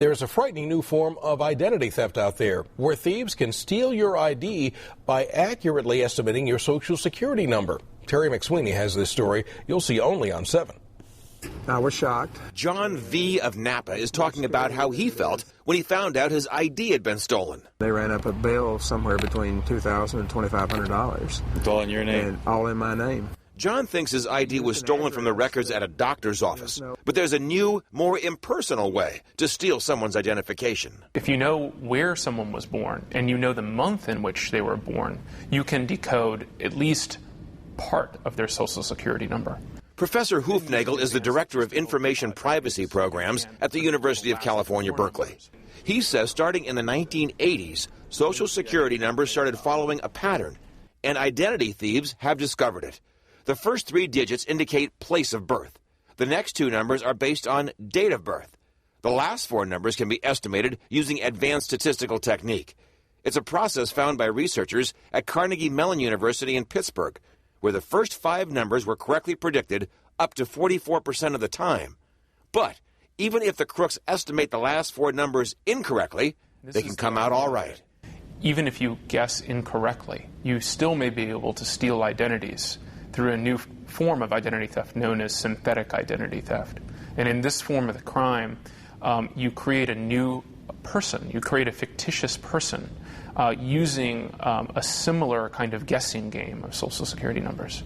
There's a frightening new form of identity theft out there where thieves can steal your ID by accurately estimating your Social Security number. Terry McSweeney has this story you'll see only on 7. I was shocked. John V. of Napa is talking about how he felt when he found out his ID had been stolen. They ran up a bill somewhere between $2,000 and $2,500. It's all in your name? And all in my name. John thinks his ID was stolen from the records at a doctor's office. But there's a new, more impersonal way to steal someone's identification. If you know where someone was born and you know the month in which they were born, you can decode at least part of their Social Security number. Professor Hoofnagel is the director of information privacy programs at the University of California, Berkeley. He says starting in the 1980s, Social Security numbers started following a pattern, and identity thieves have discovered it. The first 3 digits indicate place of birth. The next 2 numbers are based on date of birth. The last 4 numbers can be estimated using advanced statistical technique. It's a process found by researchers at Carnegie Mellon University in Pittsburgh, where the first 5 numbers were correctly predicted up to 44% of the time. But even if the crooks estimate the last 4 numbers incorrectly, they can come out all right. Even if you guess incorrectly, you still may be able to steal identities through a new form of identity theft known as synthetic identity theft. And in this form of the crime, you create a new person, you create a fictitious person using a similar kind of guessing game of Social Security numbers.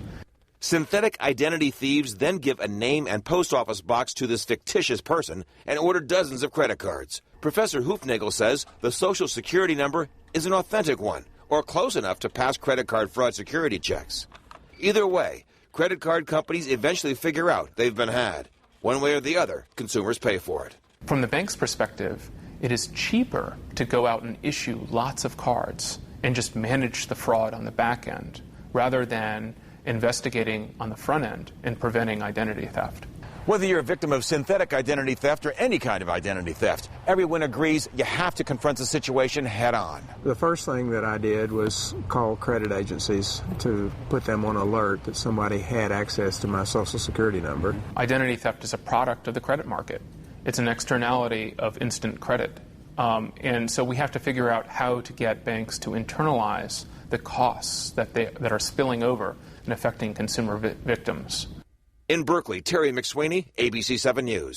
Synthetic identity thieves then give a name and post office box to this fictitious person and order dozens of credit cards. Professor Hoofnagel says the Social Security number is an authentic one or close enough to pass credit card fraud security checks. Either way, credit card companies eventually figure out they've been had. One way or the other, consumers pay for it. From the bank's perspective, it is cheaper to go out and issue lots of cards and just manage the fraud on the back end rather than investigating on the front end and preventing identity theft. Whether you're a victim of synthetic identity theft or any kind of identity theft, everyone agrees you have to confront the situation head on. The first thing that I did was call credit agencies to put them on alert that somebody had access to my Social Security number. Identity theft is a product of the credit market. It's an externality of instant credit. And so we have to figure out how to get banks to internalize the costs that are spilling over and affecting consumer victims. In Berkeley, Terry McSweeney, ABC 7 News.